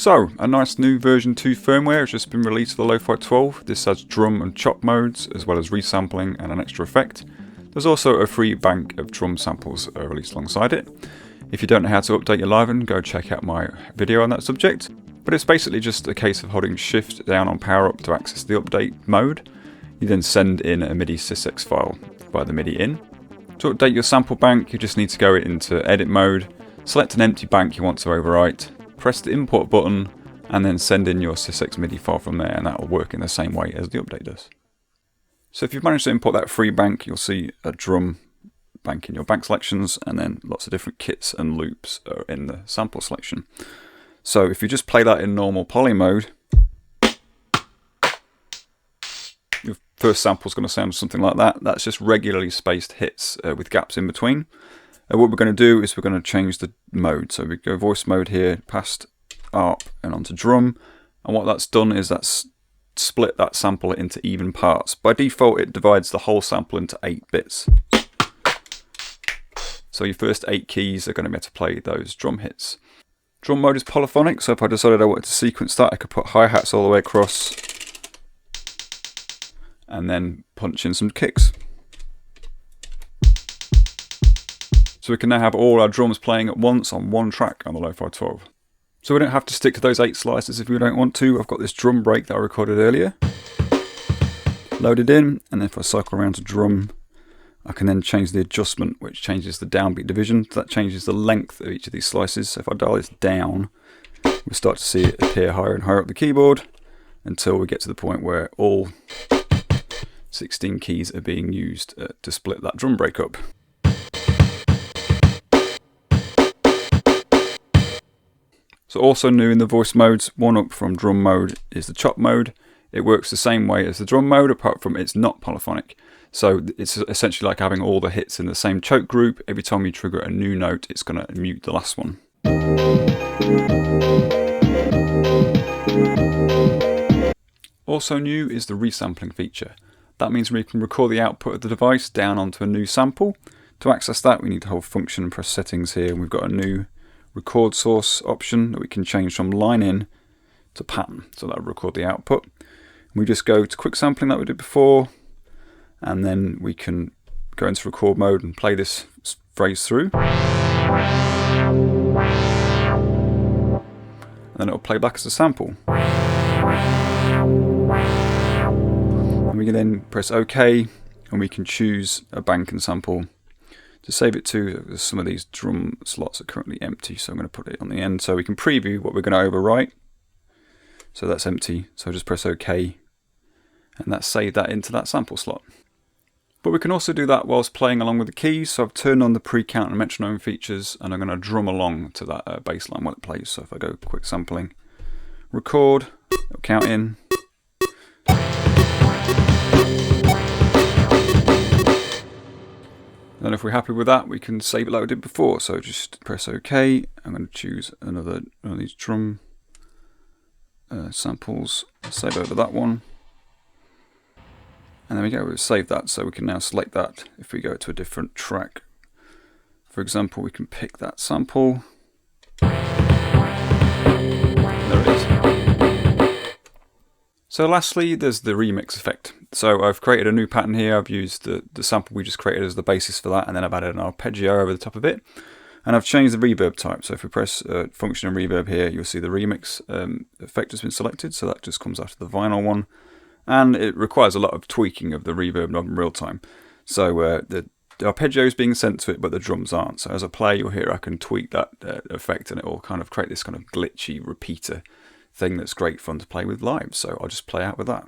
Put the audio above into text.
So, a nice new version 2 firmware has just been released for the Lofi-12. This has drum and chop modes, as well as resampling and an extra effect. There's also a free bank of drum samples released alongside it. If you don't know how to update your Liven, go check out my video on that subject. But it's basically just a case of holding shift down on power up to access the update mode. You then send in a MIDI sysx file via the MIDI in. To update your sample bank, you just need to go into edit mode, select an empty bank you want to overwrite, press the import button, and then send in your sysx MIDI file from there, and that will work in the same way as the update does. So if you've managed to import that free bank, you'll see a drum bank in your bank selections, and then lots of different kits and loops are in the sample selection. So if you just play that in normal poly mode, your first sample is going to sound something like that. That's just regularly spaced hits with gaps in between. What we're going to do is we're going to change the mode. So we go voice mode here, past ARP and onto drum. And what that's done is that's split that sample into even parts. By default, it divides the whole sample into 8 bits. So your first 8 keys are going to be able to play those drum hits. Drum mode is polyphonic, so if I decided I wanted to sequence that, I could put hi-hats all the way across and then punch in some kicks. So we can now have all our drums playing at once on one track on the Lofi-12. So we don't have to stick to those 8 slices if we don't want to. I've got this drum break that I recorded earlier loaded in, and then if I cycle around to drum, I can then change the adjustment, which changes the downbeat division. So that changes the length of each of these slices. So if I dial this down, we'll start to see it appear higher and higher up the keyboard until we get to the point where all 16 keys are being used to split that drum break up. So also new in the voice modes, one up from drum mode is the chop mode. It works the same way as the drum mode, apart from it's not polyphonic. So it's essentially like having all the hits in the same choke group. Every time you trigger a new note, it's going to mute the last one. Also new is the resampling feature. That means we can record the output of the device down onto a new sample. To access that, we need to hold function and press settings here, and we've got a new record source option that we can change from line in to pattern. So that will record the output. We just go to quick sampling like we did before, and then we can go into record mode and play this phrase through. And then it'll play back as a sample. And we can then press OK, and we can choose a bank and sample to save it to. Some of these drum slots are currently empty, so I'm going to put it on the end so we can preview what we're going to overwrite. So that's empty, so just press OK, and that's saved that into that sample slot. But we can also do that whilst playing along with the keys. So I've turned on the pre-count and metronome features, and I'm going to drum along to that bass line while it plays. So if I go quick sampling, record, it'll count in. Then if we're happy with that, we can save it like we did before. So just press OK. I'm going to choose another one of these drum samples, save over that one. And there we go, we've saved that, so we can now select that if we go to a different track. For example, we can pick that sample. There it is. So lastly, there's the remix effect. So I've created a new pattern here. I've used the sample we just created as the basis for that, and then I've added an arpeggio over the top of it. And I've changed the reverb type. So if we press function and reverb here, you'll see the remix effect has been selected. So that just comes after the vinyl one. And it requires a lot of tweaking of the reverb knob in real time. So the arpeggio is being sent to it, but the drums aren't. So as I play, you'll hear I can tweak that effect, and it will kind of create this kind of glitchy repeater thing that's great fun to play with live. So I'll just play out with that.